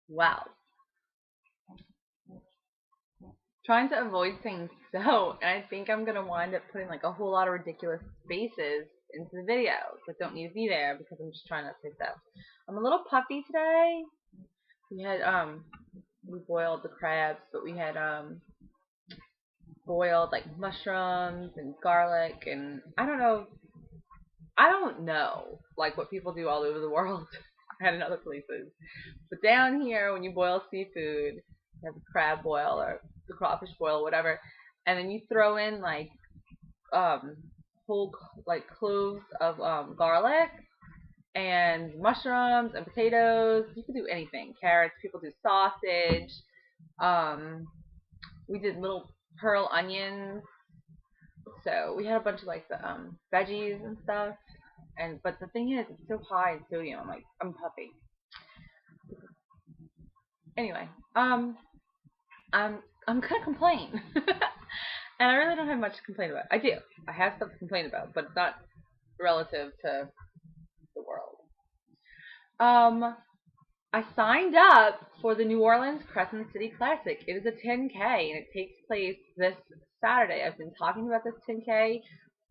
Well, trying to avoid saying so, and I think I'm gonna wind up putting like a whole lot of ridiculous spaces into the videos that don't need to be there because I'm just trying not to say so. I'm a little puffy today. We had we boiled the crabs, but we had boiled like mushrooms and garlic and I don't know like what people do all over the world and in other places. But down here when you boil seafood, you have a crab boil or the crawfish boil, whatever, and then you throw in like um whole like cloves of garlic and mushrooms and potatoes. You can do anything. Carrots, people do sausage. Um we did little pearl onions. So we had a bunch of like the veggies and stuff. And but the thing is, it's so high in sodium. I'm like, I'm puffy. Anyway, I'm I'm gonna complain, and I really don't have much to complain about. I do. I have stuff to complain about, but it's not relative to the world. Um, I signed up for the New Orleans Crescent City Classic. It is a 10K, and it takes place this Saturday. I've been talking about this 10K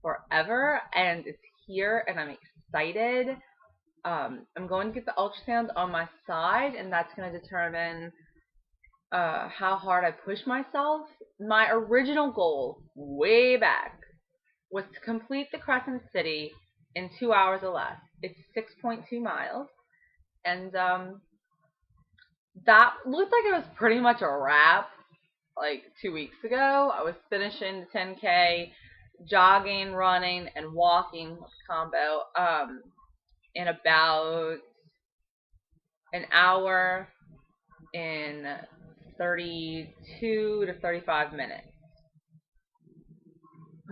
forever, and it's here, and I'm excited. I'm going to get the ultrasound on my side, and that's going to determine how hard I push myself. My original goal, way back, was to complete the Crescent City in 2 hours or less. It's 6.2 miles, and that looked like it was pretty much a wrap. Like 2 weeks ago, I was finishing the 10K, jogging, running, and walking combo in about an hour in 32 to 35 minutes.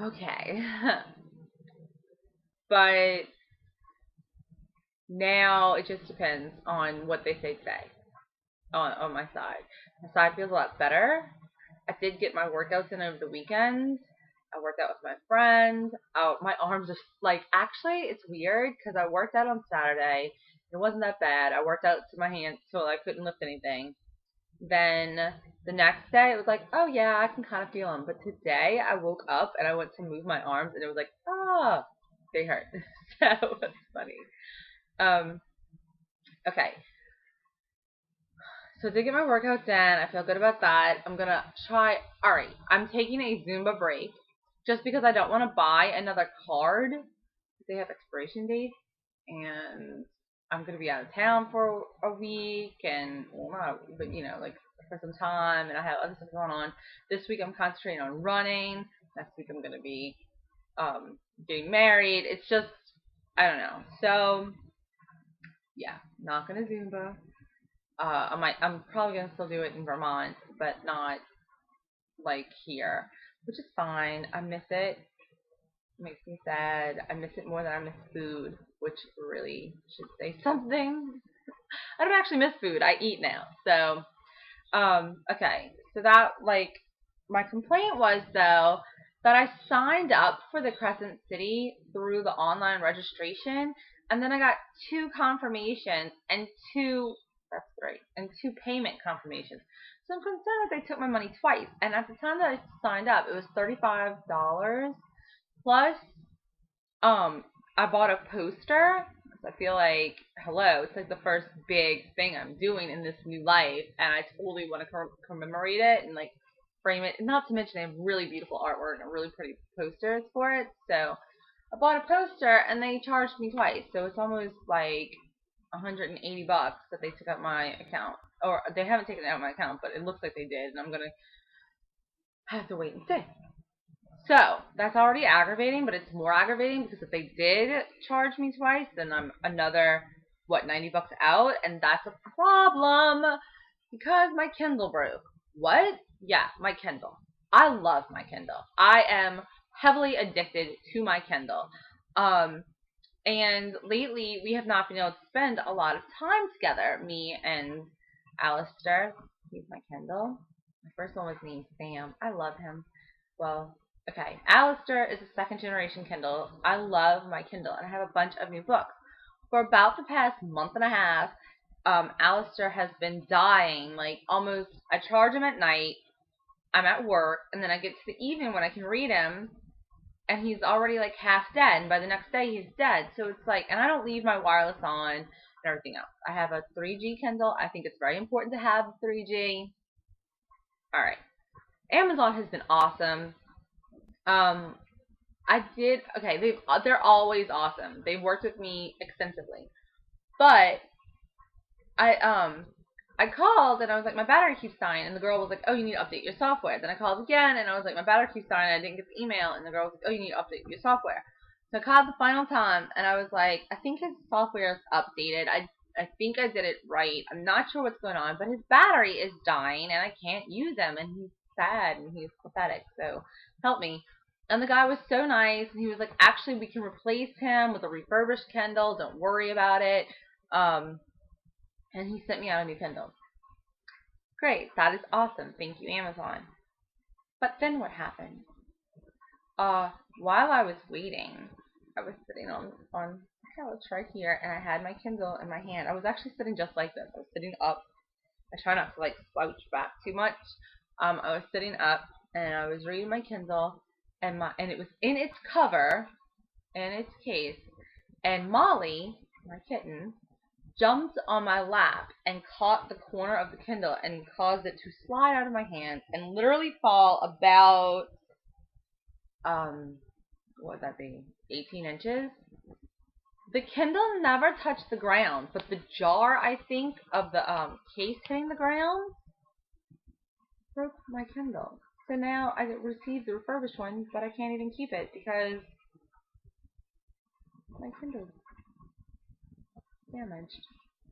Okay. But now it just depends on what they say today on my side. My side feels a lot better. I did get my workouts in over the weekend. I worked out with my friend. My arms are like, actually, it's weird because I worked out on Saturday. It wasn't that bad. I worked out to my hands so I couldn't lift anything. Then the next day, it was like, oh yeah, I can kind of feel them. But today, I woke up and I went to move my arms, and it was like, oh, they hurt. So it's funny. Um, okay. So to get my workout done, I feel good about that. I'm gonna try. All right, I'm taking a Zumba break just because I don't want to buy another card. They have expiration dates, and I'm gonna be out of town for a week, and well, not, but like for some time, and I have other stuff going on. This week I'm concentrating on running. Next week I'm gonna be getting married. It's just I don't know. So yeah, not gonna Zumba. I'm probably gonna still do it in Vermont, but not like here, which is fine. I miss it. It makes me sad. I miss it more than I miss food, which really should say something. I don't actually miss food. I eat now. So, okay. So that my complaint was though that I signed up for the Crescent City through the online registration, and then I got two confirmations and two that's great and two payment confirmations. So I'm concerned that they took my money twice. And at the time that I signed up, it was $35 plus I bought a poster. I feel like, hello, it's like the first big thing I'm doing in this new life, and I totally want to commemorate it and like frame it. Not to mention they have really beautiful artwork and really pretty posters for it. So I bought a poster, and they charged me twice, so it's almost like $180 that they took out my account, or they haven't taken it out of my account, but it looks like they did, and I'm gonna have to wait and see. So that's already aggravating, but it's more aggravating because if they did charge me twice, then I'm another $90 out, and that's a problem because my Kindle broke. What? Yeah, my Kindle. I love my Kindle. I am heavily addicted to my Kindle. And lately we have not been able to spend a lot of time together, me and Alistair. He's my Kindle. My first one was named Sam. I love him. Well, okay. Alistair is a second generation Kindle. I love my Kindle, and I have a bunch of new books. For about the past month and a half, Alistair has been dying, like almost, I charge him at night, I'm at work, and then I get to the evening when I can read him, and he's already like half dead, and by the next day he's dead. So it's like, and I don't leave my wireless on and everything else. I have a 3G Kindle. I think it's very important to have a 3G. Alright. Amazon has been awesome. They're always awesome. They've worked with me extensively. But I called and I was like, my battery keeps dying, and the girl was like, oh, you need to update your software. Then I called again and I was like, my battery keeps dying, and I didn't get the email, and the girl was like, oh, you need to update your software. So I called the final time and I was like, I think his software is updated. I think I did it right. I'm not sure what's going on, but his battery is dying and I can't use him, and he's sad and he's pathetic, so help me. And the guy was so nice, and he was like, actually, we can replace him with a refurbished Kindle, don't worry about it. And he sent me out a new Kindle. Great, that is awesome. Thank you, Amazon. But then what happened? While I was waiting, I was sitting on the couch right here, and I had my Kindle in my hand. I was actually sitting just like this. I was sitting up. I try not to like slouch back too much. I was sitting up, and I was reading my Kindle, and it was in its cover, in its case, and Molly, my kitten, jumped on my lap and caught the corner of the Kindle and caused it to slide out of my hands and literally fall about, what would that be, 18 inches? The Kindle never touched the ground, but the jar, I think, of the case hitting the ground broke my Kindle. So now I received the refurbished one, but I can't even keep it because my Kindle's damaged.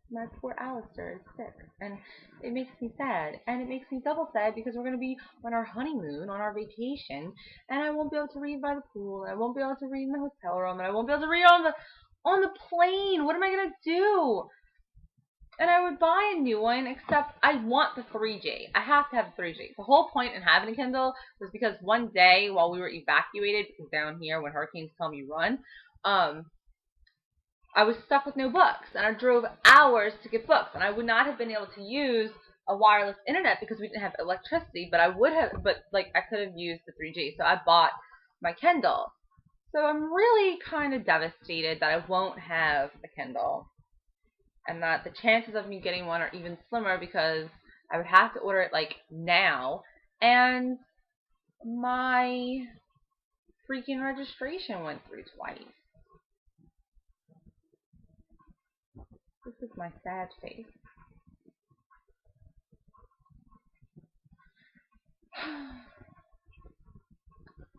My poor Alistair is sick, and it makes me sad, and it makes me double sad because we're going to be on our honeymoon, on our vacation, and I won't be able to read by the pool, and I won't be able to read in the hotel room, and I won't be able to read on the plane. What am I going to do? And I would buy a new one, except I want the 3G. I have to have a 3G. The whole point in having a Kindle was because one day while we were evacuated, because down here when hurricanes come you run, I was stuck with no books, and I drove hours to get books, and I would not have been able to use a wireless internet because we didn't have electricity, but I could have used the 3G, so I bought my Kindle. So I'm really kind of devastated that I won't have a Kindle, and that the chances of me getting one are even slimmer because I would have to order it like now, and my freaking registration went through twice. This is my sad face.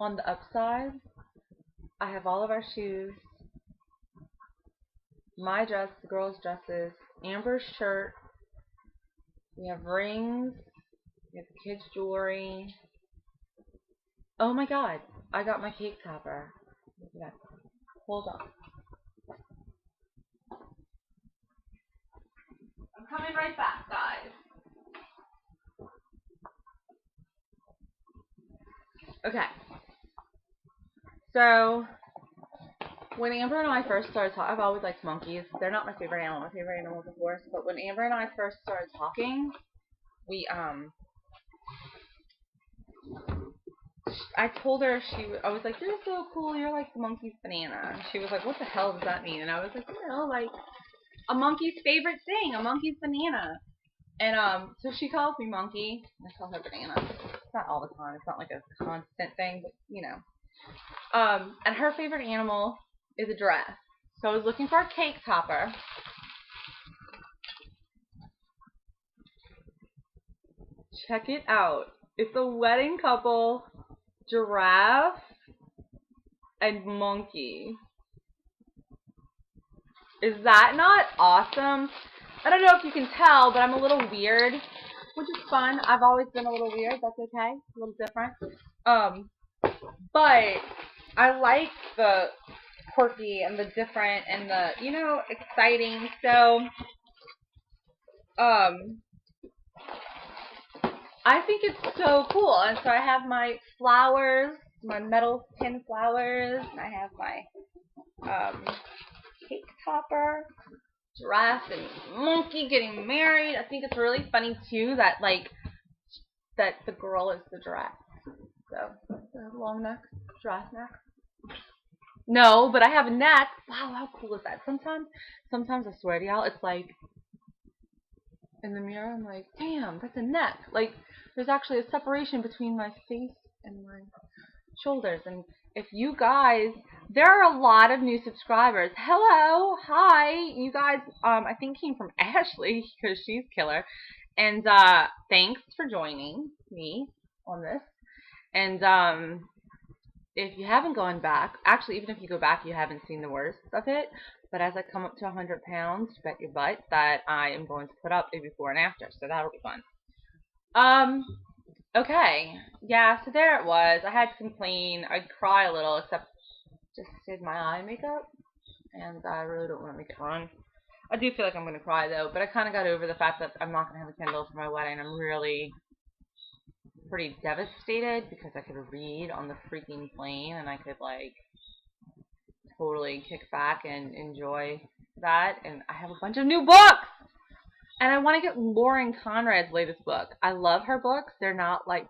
On the upside, I have all of our shoes, my dress, the girls' dresses, Amber's shirt, we have rings, we have the kids' jewelry. Oh my god, I got my cake topper. Hold on. I'm coming right back, guys. Okay. So, when Amber and I first started talking, I've always liked monkeys. They're not my favorite animal. My favorite animal is a horse. But when Amber and I first started talking, I told her, I was like, you're so cool, you're like the monkey's banana. And she was like, what the hell does that mean? And I was like, like a monkey's favorite thing, a monkey's banana. And so she calls me monkey. I call her banana. It's not all the time. It's not like a constant thing, but and her favorite animal is a dress. So I was looking for a cake topper. Check it out. It's a wedding couple, giraffe, and monkey. Is that not awesome? I don't know if you can tell, but I'm a little weird, which is fun. I've always been a little weird. That's okay. A little different. But I like the quirky and the different and the, exciting. So, I think it's so cool. And so I have my flowers, my metal pin flowers, and I have my cake topper. dress and monkey getting married. I think it's really funny too that that the girl is the dress. So the long neck, dress neck. No, but I have a neck. Wow, how cool is that? Sometimes I swear to y'all, it's like in the mirror, I'm like, damn, that's a neck. Like, there's actually a separation between my face and my shoulders. And if you guys, there are a lot of new subscribers. Hello, hi, you guys. I think came from Ashley because she's killer. And thanks for joining me on this. And if you haven't gone back, actually, even if you go back, you haven't seen the worst of it. But as I come up to 100 pounds, bet your butt that I am going to put up a before and after. So that'll be fun. Okay. Yeah, so there it was. I had to complain. I'd cry a little, except just did my eye makeup. And I really don't want to make it run. I do feel like I'm going to cry, though. But I kind of got over the fact that I'm not going to have a Kindle for my wedding. I'm really pretty devastated because I could read on the freaking plane and I could like totally kick back and enjoy that. And I have a bunch of new books and I want to get Lauren Conrad's latest book. I love her books. They're not like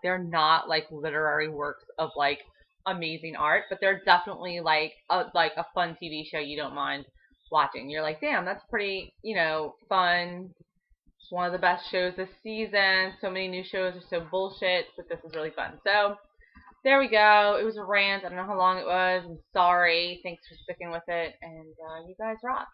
literary works of like amazing art, but they're definitely like a fun TV show you don't mind watching. You're like, damn, that's pretty, fun. It's one of the best shows this season. So many new shows are so bullshit, but this is really fun. So, there we go. It was a rant. I don't know how long it was. I'm sorry. Thanks for sticking with it. And you guys rock.